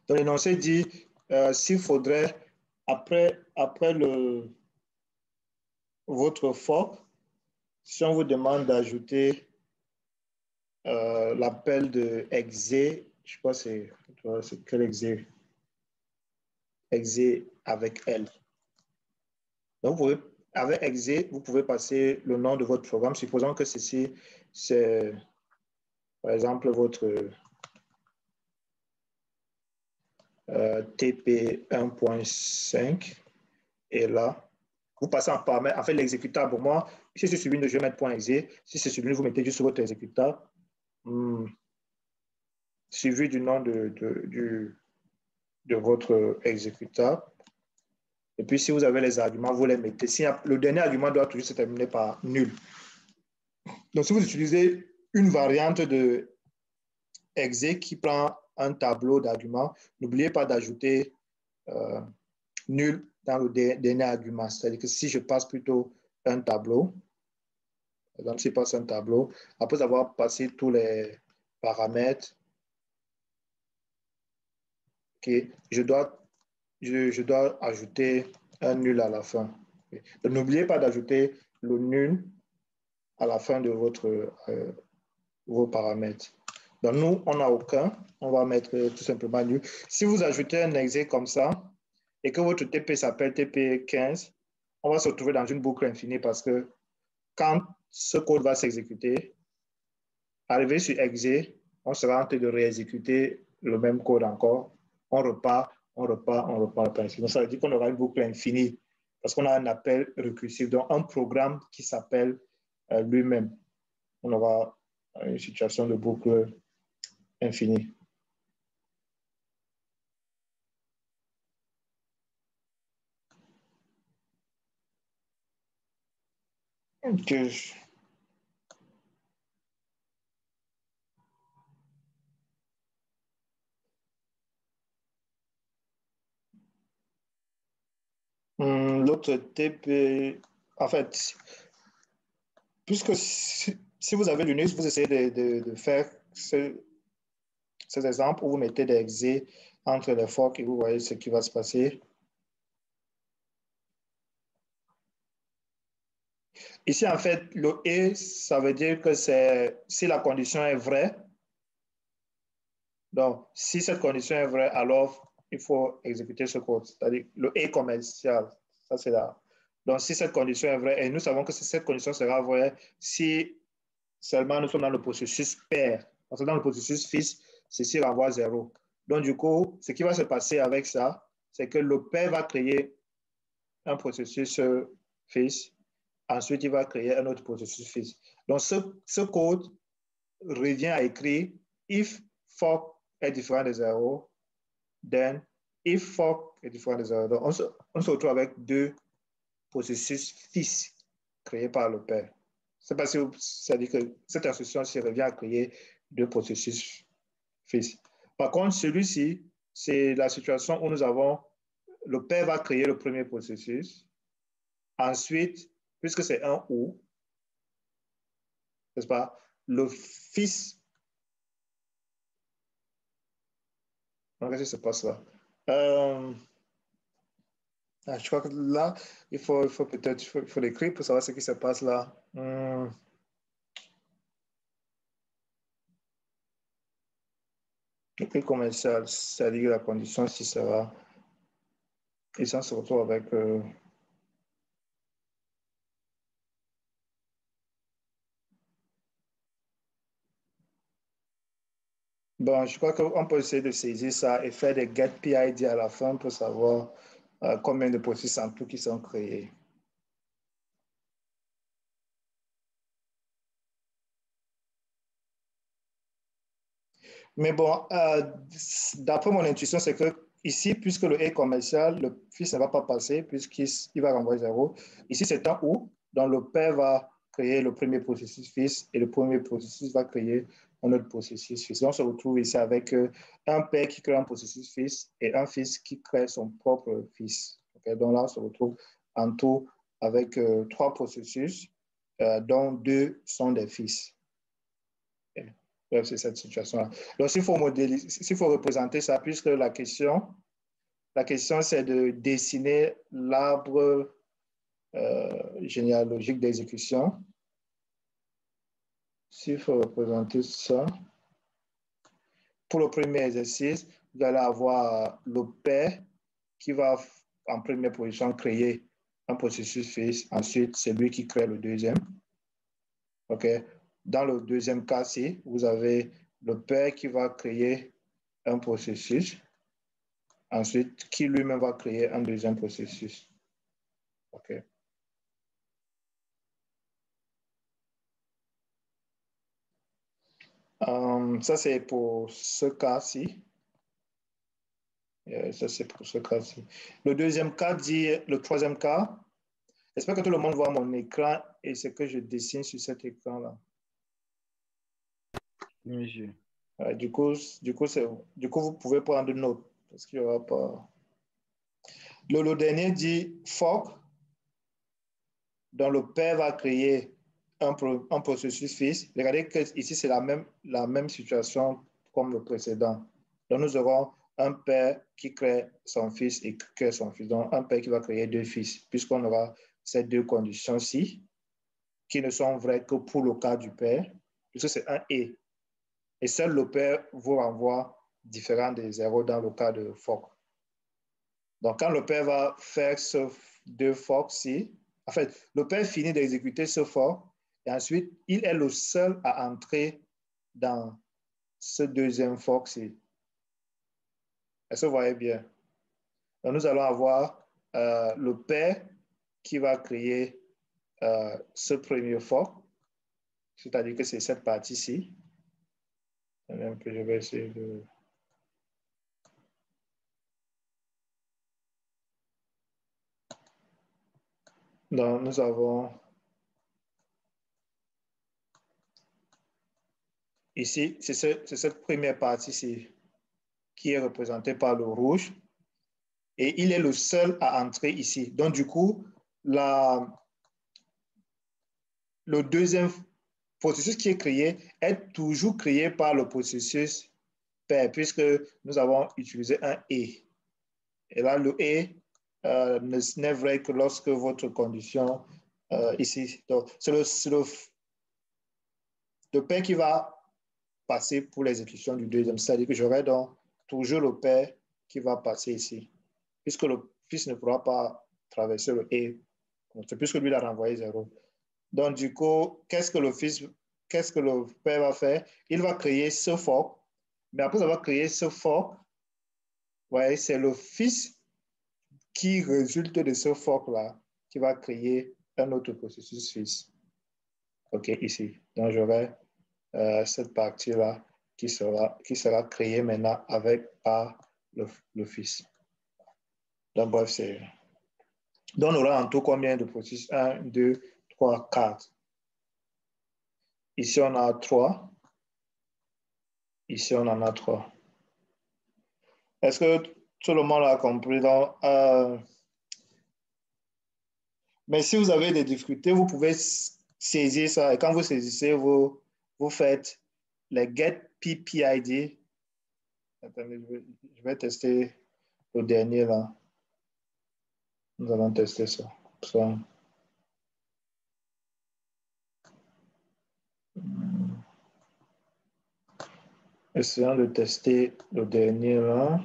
Donc, l'énoncé dit s'il faudrait, après votre fork, si on vous demande d'ajouter l'appel de exe, je crois que c'est quel exe? Exe avec L. Donc, avec exe, vous pouvez passer le nom de votre programme. Supposons que ceci, c'est, par exemple, votre TP 1.5. Et là, vous passez en paramètre. En fait, l'exécutable, pour moi, si c'est celui de je vais mettre .exe. Si c'est celui vous mettez juste votre exécutable, suivi du nom de votre exécutable. Et puis, si vous avez les arguments, vous les mettez. Si le dernier argument doit toujours se terminer par nul. Donc, si vous utilisez une variante de exe qui prend un tableau d'arguments, n'oubliez pas d'ajouter nul dans le dernier argument. C'est-à-dire que si je passe plutôt un tableau, par exemple, si je passe un tableau, après avoir passé tous les paramètres, okay, je dois ajouter un nul à la fin. N'oubliez pas d'ajouter le nul à la fin de vos paramètres. Donc, nous, on n'a aucun. On va mettre tout simplement nul. Si vous ajoutez un exe comme ça et que votre TP s'appelle TP15, on va se retrouver dans une boucle infinie parce que quand ce code va s'exécuter, arrivé sur exe, on sera en train de réexécuter le même code encore. On repart. Donc, ça veut dire qu'on aura une boucle infinie parce qu'on a un appel récursif, donc un programme qui s'appelle lui-même. On aura une situation de boucle infinie. Okay. L'autre TP, en fait, puisque si vous avez Linux, vous essayez de faire ces exemples où vous mettez des exe entre les forks et vous voyez ce qui va se passer. Ici, en fait, le et, ça veut dire que si la condition est vraie. Donc, si cette condition est vraie, alors il faut exécuter ce code. C'est-à-dire le et commercial. Ça, c'est là. Donc, si cette condition est vraie, et nous savons que cette condition sera vraie si seulement nous sommes dans le processus pair. Parce que dans le processus fils, ceci renvoie à 0. Donc, du coup, ce qui va se passer avec ça, c'est que le père va créer un processus fils. Ensuite, il va créer un autre processus fils. Donc, ce code revient à écrire if fork est différent de 0, then if fork est différent de 0. Donc, on se retrouve avec deux processus fils créés par le père. C'est parce que ça dit que cette instruction-ci revient à créer deux processus fils. Par contre, celui-ci, c'est la situation où nous avons le père va créer le premier processus. Ensuite, puisque c'est un ou, n'est-ce pas, le fils. Qu'est-ce qui se passe là? Je crois que là, il faut peut-être l'écrire pour savoir ce qui se passe là. Le prix commercial, c'est-à-dire la condition si sera. Et ça se retrouve avec. Bon, je crois qu'on peut essayer de saisir ça et faire des get PID à la fin pour savoir combien de processus en tout qui sont créés. Mais bon, d'après mon intuition, c'est que ici, puisque le est commercial, le fils ne va pas passer puisqu'il va renvoyer 0. Ici, c'est un ou, donc le père va créer le premier processus fils et le premier processus va créer un autre processus fils. On se retrouve ici avec un père qui crée un processus fils et un fils qui crée son propre fils. Okay? Donc là, on se retrouve en tout avec trois processus, dont deux sont des fils. Okay? Bref, c'est cette situation-là. Donc, s'il faut modéliser, s'il faut représenter ça, puisque la question c'est de dessiner l'arbre généalogique d'exécution. S'il faut représenter ça, pour le premier exercice, vous allez avoir le père qui va en première position créer un processus fils. Ensuite, c'est lui qui crée le deuxième. OK? Dans le deuxième cas-ci, vous avez le père qui va créer un processus. Ensuite, qui lui-même va créer un deuxième processus. OK? Ça, c'est pour ce cas-ci. Ça, c'est pour ce cas-ci. Le deuxième cas dit, le troisième cas, j'espère que tout le monde voit mon écran et ce que je dessine sur cet écran-là. Monsieur. Du coup, vous pouvez prendre note parce qu'il n'y aura pas. Le dernier dit fork, dont le père va créer un processus fils. Regardez que ici, c'est la même situation comme le précédent. Donc, nous aurons un père qui crée son fils et qui crée son fils. Donc, un père qui va créer deux fils, puisqu'on aura ces deux conditions-ci, qui ne sont vraies que pour le cas du père, puisque c'est un et. Et seul le père vous renvoie différent des zéros dans le cas de fork. Donc, quand le père va faire ce deux forks-ci, en fait, le père finit d'exécuter ce fork et ensuite, il est le seul à entrer dans ce deuxième fork-ci. Est-ce que vous voyez bien? Donc, nous allons avoir le père qui va créer ce premier fork, c'est-à-dire que c'est cette partie-ci. Même que je vais essayer de... Donc, nous avons ici, c'est cette première partie-ci qui est représentée par le rouge. Et il est le seul à entrer ici. Donc, du coup, le deuxième processus qui est créé est toujours créé par le processus père, puisque nous avons utilisé un et. Et là, le et n'est vrai que lorsque votre condition ici. Donc, c'est le père qui va passer pour l'exécution du deuxième. C'est-à-dire que j'aurai donc toujours le père qui va passer ici, puisque le fils ne pourra pas traverser le et, puisque lui, il a renvoyé 0. Donc, du coup, qu'est-ce que le père va faire? Il va créer ce fork, mais après avoir créé ce fork, ouais, c'est le fils qui résulte de ce fork-là qui va créer un autre processus fils. OK, ici. Donc, j'aurai cette partie-là qui sera créée maintenant par le fils. Donc, bref, c'est... Donc, on aura en tout combien de processus? 1, 2, 3, 4. Ici, on a 3. Ici, on en a 3. Est-ce que tout le monde a compris? Donc, mais si vous avez des difficultés, vous pouvez saisir ça. Et quand vous saisissez, vous faites les get PPID. Attendez, je vais tester le dernier là. Nous allons tester ça. Essayons de tester le dernier là.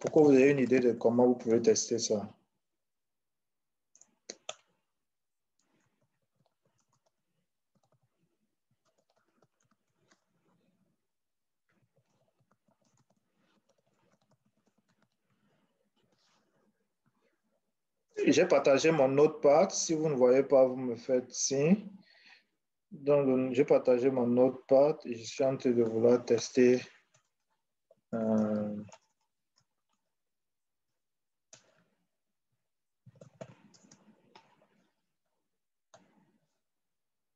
Pourquoi vous avez une idée de comment vous pouvez tester ça? J'ai partagé mon notepad. Si vous ne voyez pas, vous me faites signe. Donc, j'ai partagé mon notepad et je suis en train de vouloir tester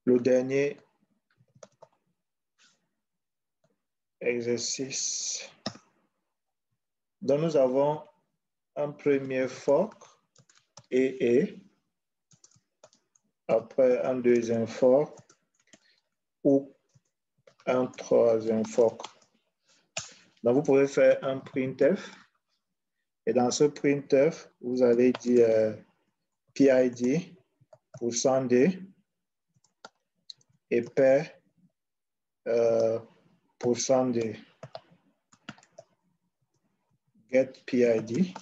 le dernier exercice. Donc, nous avons un premier fork et après un deuxième fork ou un troisième fork. Donc, vous pouvez faire un printf. Et dans ce printf, vous allez dire PID %D et pair %D. Get PID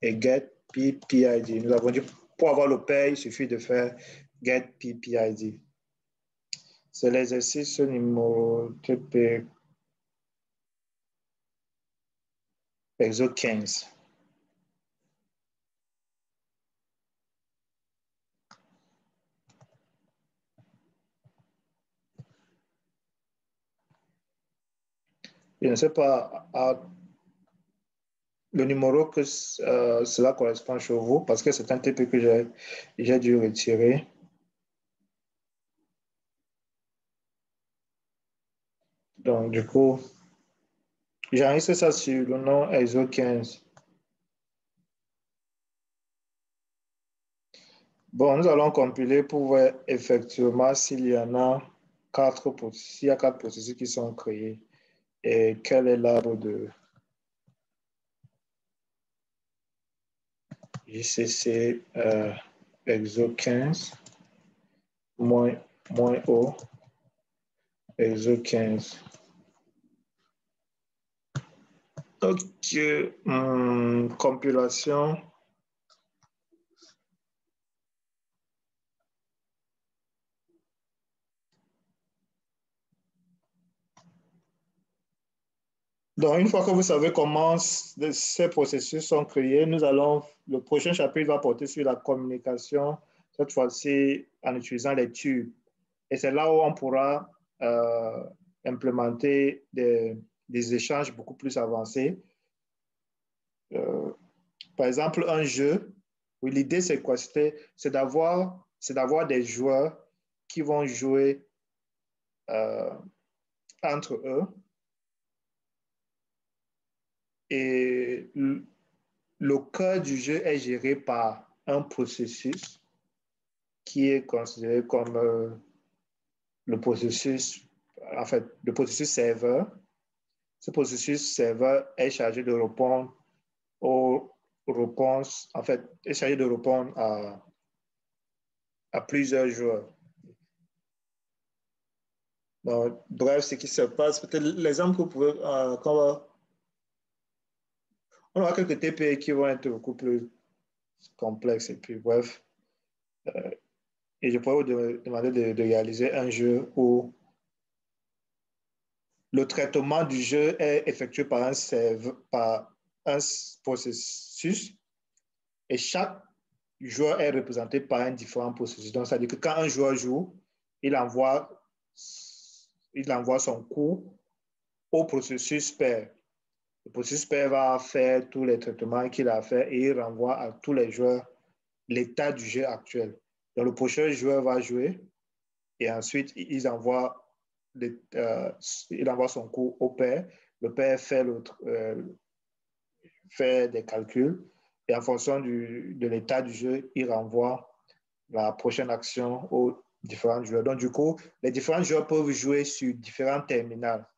et get PPID. Nous avons dit pour avoir le pair, il suffit de faire get PPID. C'est l'exercice numéro TP exo 15. Je ne sais pas le numéro que cela correspond chez vous parce que c'est un TP que j'ai dû retirer. Donc, du coup, j'enregistre ça sur le nom EXO 15. Bon, nous allons compiler pour voir effectivement s'il y en a s'il y a 4 processus qui sont créés et quel est l'arbre de JCC EXO 15 moins O EXO 15. Ok, compilation. Donc, une fois que vous savez comment ces processus sont créés, le prochain chapitre va porter sur la communication, cette fois-ci en utilisant les tubes. Et c'est là où on pourra implémenter des échanges beaucoup plus avancés. Par exemple, un jeu, où l'idée c'est quoi? C'est d'avoir des joueurs qui vont jouer entre eux. Et le cœur du jeu est géré par un processus qui est considéré comme le processus serveur. Ce processus serveur est chargé de répondre aux réponses, est chargé de répondre à plusieurs joueurs. Donc, bref, ce qui se passe, peut-être l'exemple que vous pouvez, on aura quelques TP qui vont être beaucoup plus complexes, et puis bref, et je pourrais vous demander de réaliser un jeu où le traitement du jeu est effectué par un processus et chaque joueur est représenté par un différent processus. Donc, ça veut dire que quand un joueur joue, il envoie son coup au processus pair. Le processus pair va faire tous les traitements qu'il a à faire et il renvoie à tous les joueurs l'état du jeu actuel. Donc, le prochain joueur va jouer et ensuite, il envoie son coup au père. Le père fait des calculs et en fonction de l'état du jeu, il renvoie la prochaine action aux différents joueurs. Donc, du coup, les différents joueurs peuvent jouer sur différents terminals.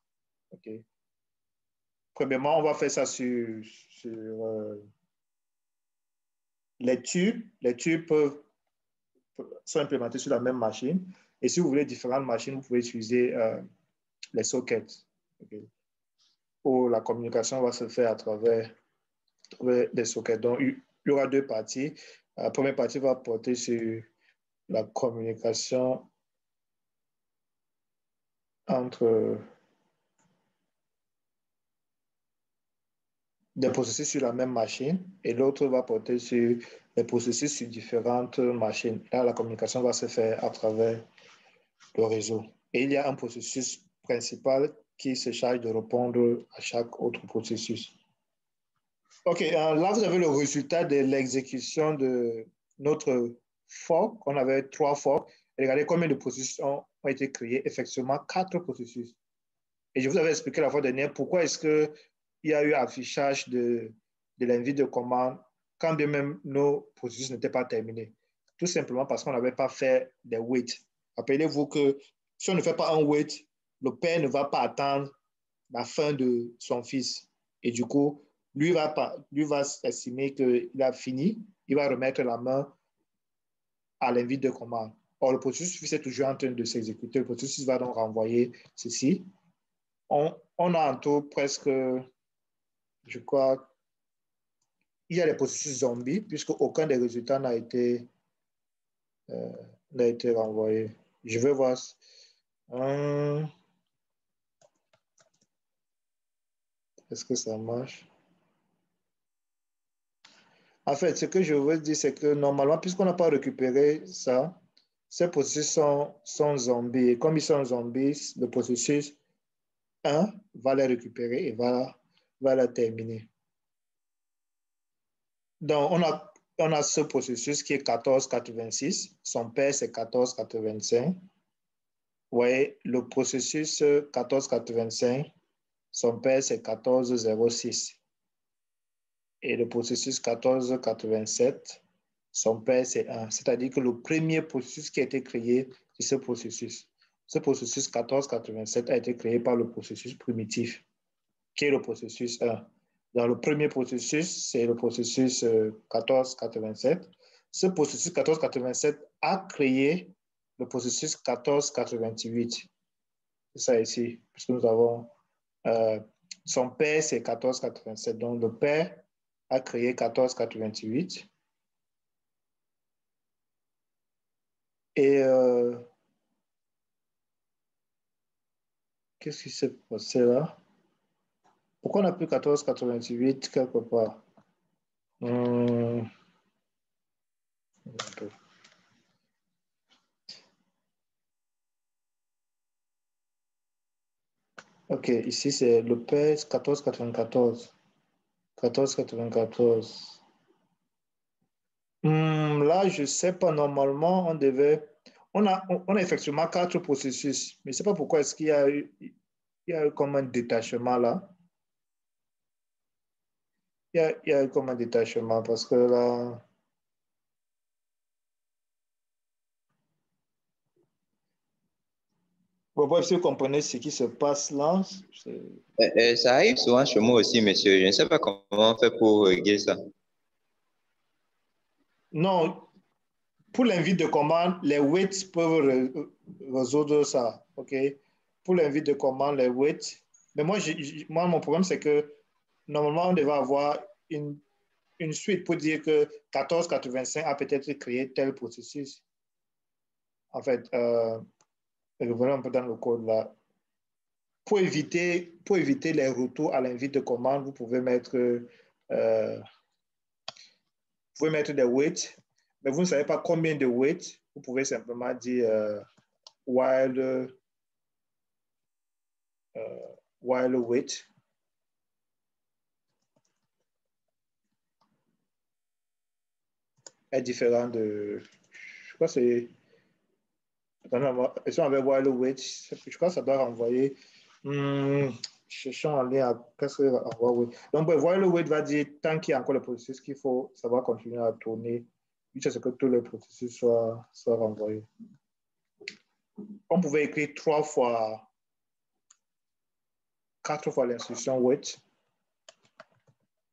Okay. Premièrement, on va faire ça sur les tubes. Les tubes sont implémentés sur la même machine. Et si vous voulez différentes machines, vous pouvez utiliser les sockets. Okay. Où la communication va se faire à travers des sockets. Donc, il y aura deux parties. La première partie va porter sur la communication entre des processus sur la même machine et l'autre va porter sur les processus sur différentes machines. Là, la communication va se faire à travers le réseau. Et il y a un processus principal qui se charge de répondre à chaque autre processus. OK, là, vous avez le résultat de l'exécution de notre fork. On avait 3 forks. Et regardez combien de processus ont été créés. Effectivement, 4 processus. Et je vous avais expliqué la fois dernière pourquoi est-ce qu'il y a eu affichage de l'invite de commande quand bien même nos processus n'étaient pas terminés. tout simplement parce qu'on n'avait pas fait des waits. Rappelez-vous que si on ne fait pas un wait, le père ne va pas attendre la fin de son fils. Et du coup, lui va estimer qu'il a fini, il va remettre la main à l'invite de commande. Or, le processus est toujours en train de s'exécuter. Le processus va donc renvoyer ceci. On a en tout presque, je crois, il y a les processus zombies, puisque aucun des résultats n'a été renvoyé. Je vais voir. Est-ce que ça marche? En fait, ce que je veux dire, c'est que normalement, puisqu'on n'a pas récupéré ça, ces processus sont zombies. Et comme ils sont zombies, le processus 1 va les récupérer et va la terminer. Donc, on a ce processus qui est 1486. Son père, c'est 1485. Vous voyez, le processus 1485, son père, c'est 1406. Et le processus 1487, son père, c'est 1. C'est-à-dire que le premier processus qui a été créé, c'est ce processus. Ce processus 1487 a été créé par le processus primitif, qui est le processus 1. Dans le premier processus, c'est le processus 1487. Ce processus 1487 a créé le processus 1488. C'est ça ici, puisque nous avons son père, c'est 1487. Donc, le père a créé 1488. Et qu'est-ce qui s'est passé là? Pourquoi on n'a plus 1488 quelque part? Ok, ici c'est le père 1494. 1494. Là, je ne sais pas, normalement, on devait. On a effectivement 4 processus, mais je ne sais pas pourquoi est-ce qu'il y a eu comme un détachement là. Il y a eu comme un détachement parce que là. Bon, bref, si vous comprenez ce qui se passe là. Ça arrive souvent chez moi aussi, monsieur. Je ne sais pas comment on fait pour régler ça. Non, pour l'invite de commande, les waits peuvent résoudre ça. OK? Pour l'invite de commande, les waits. Mais moi, mon problème, c'est que normalement, on devait avoir une suite pour dire que 1485 a peut-être créé tel processus. En fait, revenons un peu dans le code là. Pour éviter les retours à l'invite de commande, vous pouvez mettre des waits, mais vous ne savez pas combien de waits. Vous pouvez simplement dire while wait. Est différent de. Je crois que c'est. Si on avait while wait, je crois que ça doit renvoyer. Cherchons en lien à qu'est-ce que avoir wait. Donc, while wait va dire tant qu'il y a encore le processus qu'il faut, ça va continuer à tourner jusqu'à ce que tous les processus soient renvoyés. On pouvait écrire 4 fois l'instruction wait.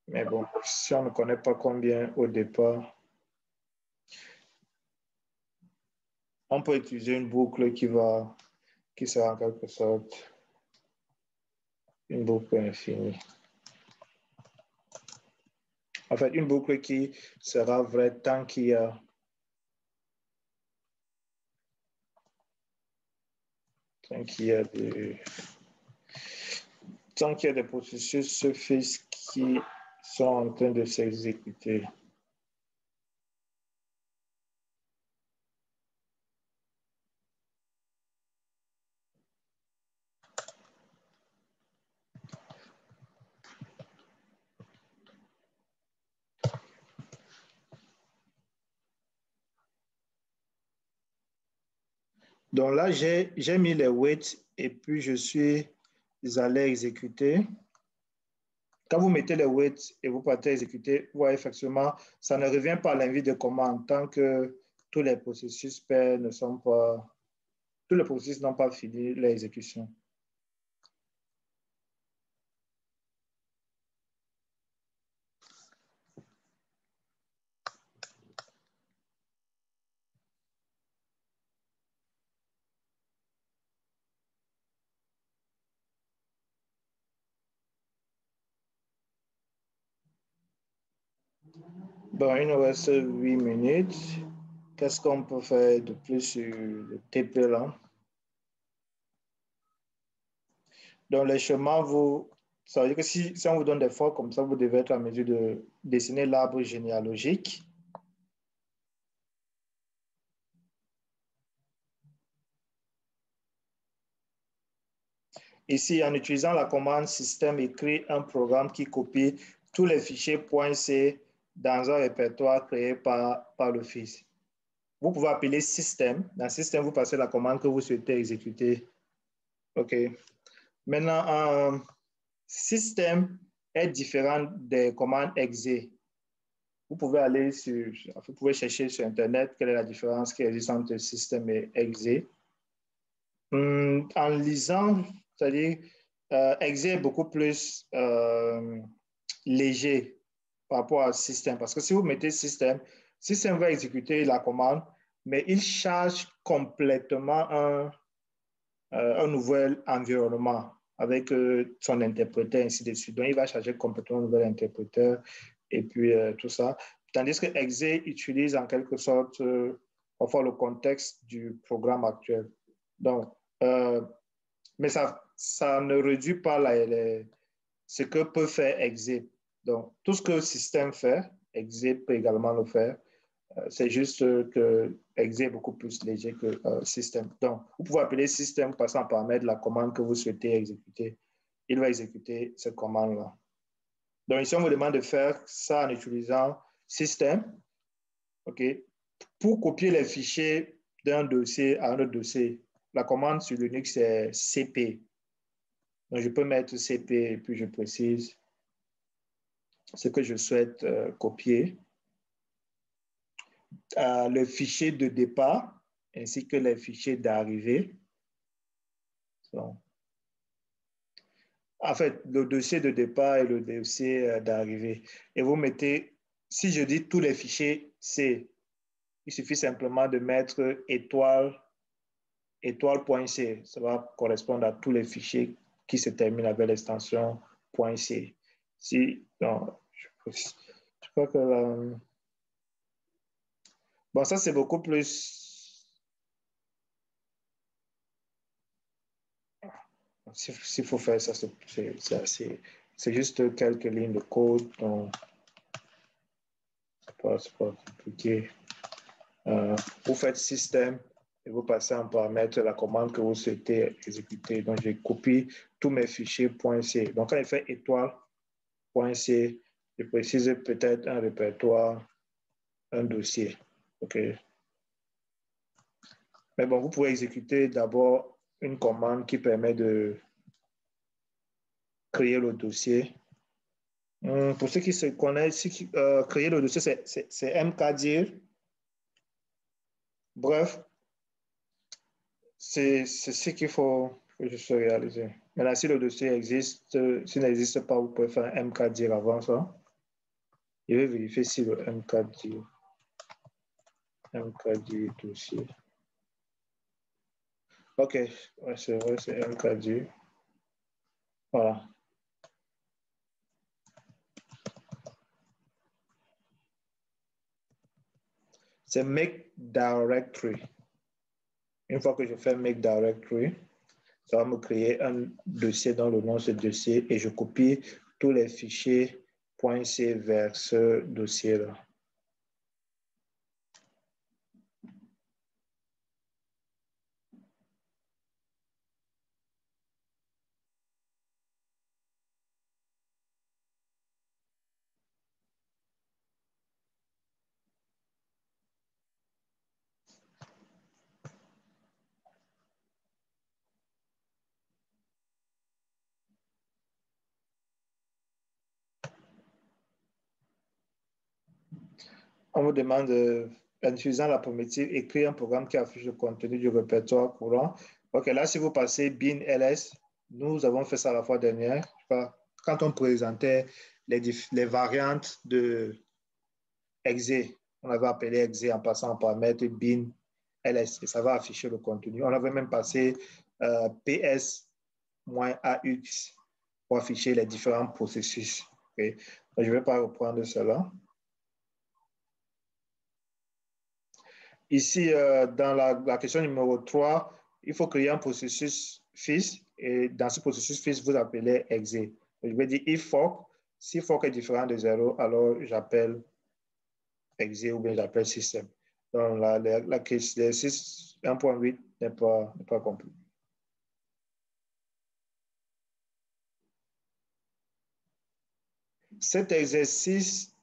Mais bon, si on ne connaît pas combien au départ, on peut utiliser une boucle qui sera en quelque sorte une boucle infinie. En fait, une boucle qui sera vraie tant qu'il y a des processus fixes qui sont en train de s'exécuter. Donc là, j'ai mis les waits et puis je suis allé exécuter. Quand vous mettez les waits et vous partez exécuter, vous voyez effectivement, ça ne revient pas à l'invite de commande tant que tous les processus pair ne sont pas, tous les processus n'ont pas fini l'exécution. Bon, il nous reste 8 minutes. Qu'est-ce qu'on peut faire de plus sur le TP là? Donc, les chemins, ça veut dire que si on vous donne des formes comme ça, vous devez être en mesure de dessiner l'arbre généalogique. Ici, en utilisant la commande système, écrit un programme qui copie tous les fichiers .c dans un répertoire créé par l'Office. Vous pouvez appeler système. Dans système, vous passez la commande que vous souhaitez exécuter. OK. Maintenant, un système est différent des commandes exe. Vous pouvez vous pouvez chercher sur Internet quelle est la différence qui existe entre système et exe. En lisant, c'est-à-dire, exe est beaucoup plus léger par rapport au système. Parce que si vous mettez système va exécuter la commande, mais il charge complètement un nouvel environnement avec son interpréteur, ainsi de suite. Donc, il va charger complètement un nouvel interpréteur et puis tout ça. Tandis que exe utilise en quelque sorte parfois le contexte du programme actuel. Donc, mais ça ne réduit pas ce que peut faire exe. Donc, tout ce que le système fait, exe peut également le faire. C'est juste que exe est beaucoup plus léger que système. Donc, vous pouvez appeler système passant par paramètre la commande que vous souhaitez exécuter. Il va exécuter cette commande-là. Donc, ici, on vous demande de faire ça en utilisant système. OK. Pour copier les fichiers d'un dossier à un autre dossier, la commande sur Linux, c'est cp. Donc, je peux mettre cp et puis je précise ce que je souhaite copier. Le fichier de départ ainsi que les fichiers d'arrivée. En fait, le dossier de départ et le dossier d'arrivée. Et vous mettez, si je dis tous les fichiers C, il suffit simplement de mettre étoile.c. Ça va correspondre à tous les fichiers qui se terminent avec l'extension .c. Non, je crois que bon, ça c'est beaucoup plus. S'il faut faire ça, c'est juste quelques lignes de code. Donc, c'est pas compliqué. Vous faites système et vous passez en paramètre la commande que vous souhaitez exécuter. Donc, je copie tous mes fichiers .c. Donc, quand je fais étoile.c, je précise peut-être un répertoire, un dossier. OK. Mais bon, vous pouvez exécuter d'abord une commande qui permet de créer le dossier. Pour ceux qui se connaissent, créer le dossier, c'est mkdir. Bref, c'est ce qu'il faut juste réaliser. Maintenant, si le dossier existe, s'il n'existe pas, vous pouvez faire un mkdir avant ça. Je vais vérifier si le mkdir dossier. OK, ouais, c'est vrai, c'est mkdir. Voilà. C'est make directory. Une fois que je fais make directory, ça va me créer un dossier dans le nom de ce dossier et je copie tous les fichiers .c vers ce dossier-là. On vous demande en utilisant la primitive, écrire un programme qui affiche le contenu du répertoire courant. OK, là, si vous passez bin ls, nous avons fait ça la fois dernière. Quand on présentait les variantes de exe, on avait appelé exe en passant par paramètre bin ls et ça va afficher le contenu. On avait même passé ps-aux pour afficher les différents processus. Okay. Je ne vais pas reprendre cela. Ici, dans la question numéro 3, il faut créer un processus fils et dans ce processus fils, vous appelez exe. Je vais dire if fork. Si fork est différent de 0, alors j'appelle exe ou bien j'appelle système. Donc, l'exercice 1.8 n'est pas compris. Cet exercice,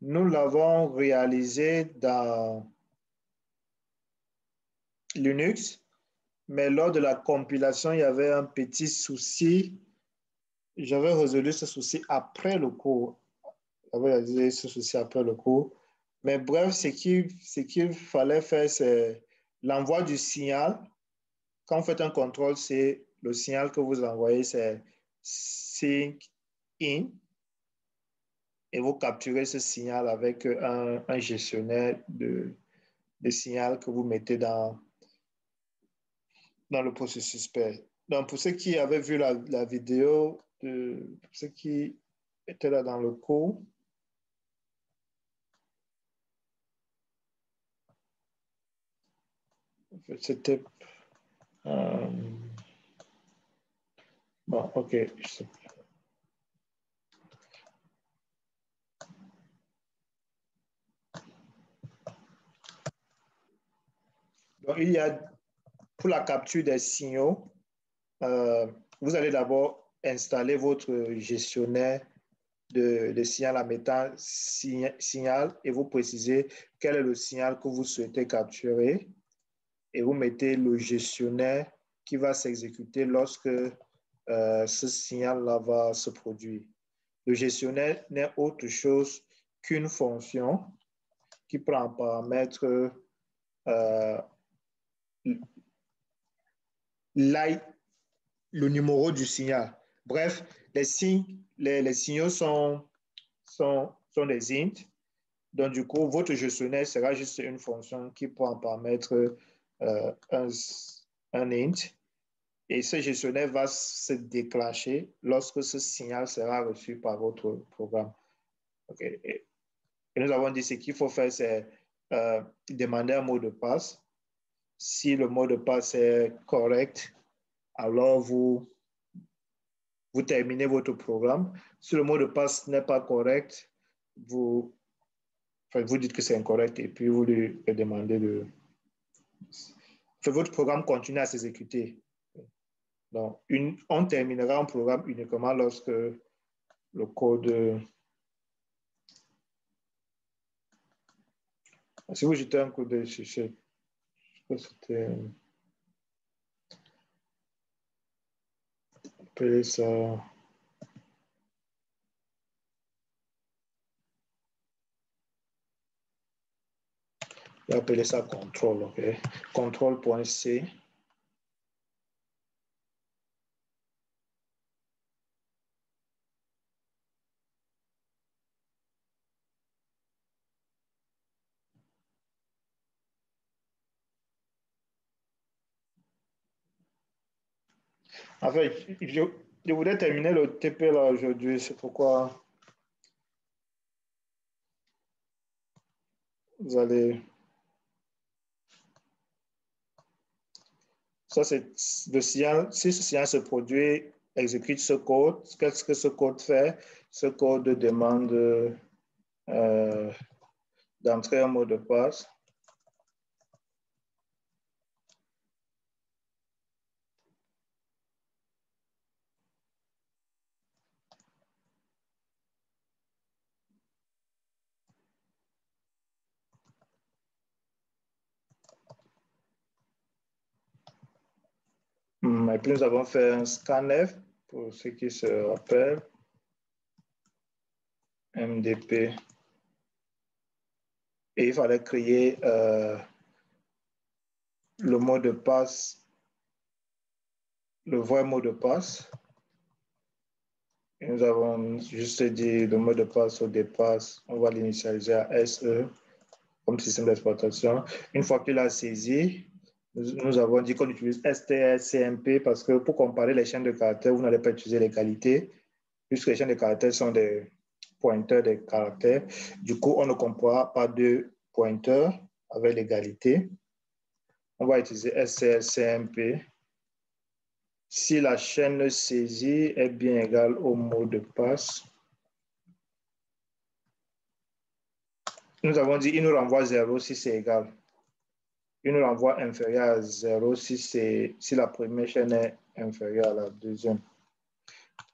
nous l'avons réalisé dans Linux, mais lors de la compilation, il y avait un petit souci. J'avais résolu ce souci après le cours. J'avais résolu ce souci après le cours. Mais bref, ce qu'il fallait faire, c'est l'envoi du signal. Quand vous faites un contrôle, c'est le signal que vous envoyez, c'est sync in. Et vous capturez ce signal avec un gestionnaire de signal que vous mettez dans le processus pair. Donc, pour ceux qui avaient vu la vidéo, pour ceux qui étaient là dans le cours, c'était... bon, OK. Donc, il y a, pour la capture des signaux, vous allez d'abord installer votre gestionnaire de signal en mettant signal et vous précisez quel est le signal que vous souhaitez capturer et vous mettez le gestionnaire qui va s'exécuter lorsque ce signal-là va se produire. Le gestionnaire n'est autre chose qu'une fonction qui prend en paramètre le numéro du signal. Bref, les signaux sont des int. Donc, du coup, votre gestionnaire sera juste une fonction qui prend en paramètre un int. Et ce gestionnaire va se déclencher lorsque ce signal sera reçu par votre programme. Okay. Et nous avons dit ce qu'il faut faire, c'est demander un mot de passe. Si le mot de passe est correct, alors vous terminez votre programme. Si le mot de passe n'est pas correct, vous dites que c'est incorrect et puis vous lui demandez de... votre programme continue à s'exécuter. Donc, on terminera un programme uniquement lorsque le code... Si vous jetez un coup d'œil sur ce... C'était... Appeler ça... On va appeler ça contrôle, OK? Contrôle.c. En fait, je voulais terminer le TP là aujourd'hui, c'est pourquoi vous allez... Ça, c'est le signal. Si ce signal se produit, exécute ce code. Qu'est-ce que ce code fait? Ce code demande d'entrer un mot de passe. Et puis nous avons fait un scanf pour ceux qui se rappellent. MDP Et il fallait créer le mot de passe, le vrai mot de passe. Et nous avons juste dit le mot de passe au départ, on va l'initialiser à SE comme système d'exploitation. Une fois qu'il a saisi, nous avons dit qu'on utilise strcmp parce que pour comparer les chaînes de caractères, vous n'allez pas utiliser l'égalité, puisque les chaînes de caractères sont des pointeurs des caractères. Du coup, on ne compare pas deux pointeurs avec l'égalité. On va utiliser strcmp. Si la chaîne saisie est bien égale au mot de passe, nous avons dit il nous renvoie 0 si c'est égal. Il nous renvoie inférieur à 0 si la première chaîne est inférieure à la deuxième.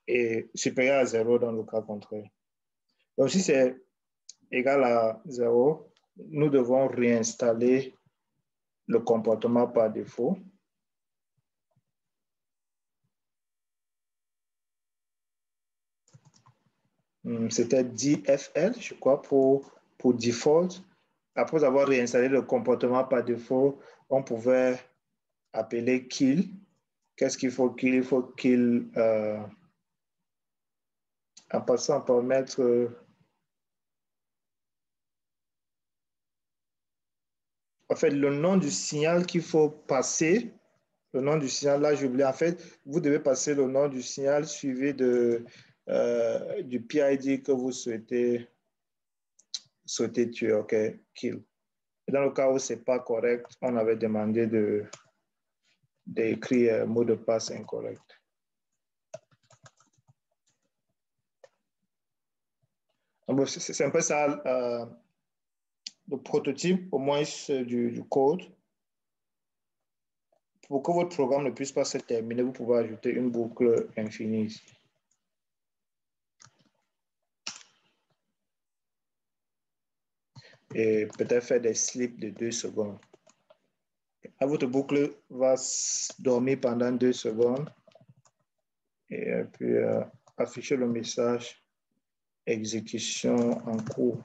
Et supérieur à 0 dans le cas contraire. Donc, si c'est égal à 0, nous devons réinstaller le comportement par défaut. C'était DFL, je crois, pour default. Après avoir réinstallé le comportement par défaut, on pouvait appeler kill. Qu'est-ce qu'il faut kill? Il faut kill en passant par mettre en fait le nom du signal qu'il faut passer. Le nom du signal, là, j'ai oublié. En fait, vous devez passer le nom du signal suivi du PID que vous souhaitez tuer, OK, kill. Et dans le cas où ce n'est pas correct, on avait demandé d'écrire mot de passe incorrect. C'est un peu ça le prototype, au moins du code. Pour que votre programme ne puisse pas se terminer, vous pouvez ajouter une boucle infinie ici. Et peut-être faire des slips de 2 secondes. Votre boucle va dormir pendant 2 secondes et puis afficher le message exécution en cours.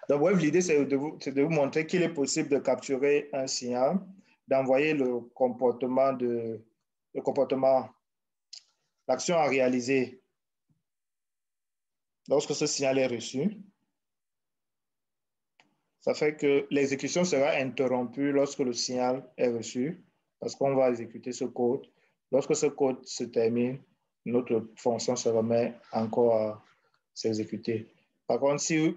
Donc, bref, l'idée, c'est de vous montrer qu'il est possible de capturer un signal, d'envoyer le comportement, l'action à réaliser lorsque ce signal est reçu. Ça fait que l'exécution sera interrompue lorsque le signal est reçu, parce qu'on va exécuter ce code. Lorsque ce code se termine, notre fonction se remet encore à s'exécuter. Par contre, si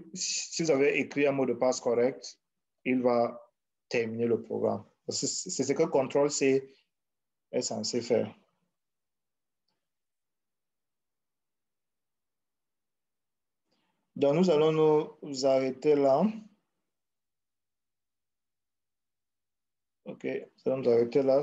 vous avez écrit un mot de passe correct, il va terminer le programme. C'est ce que Ctrl-C est censé faire. Donc, nous allons nous arrêter là. OK, nous allons nous arrêter là.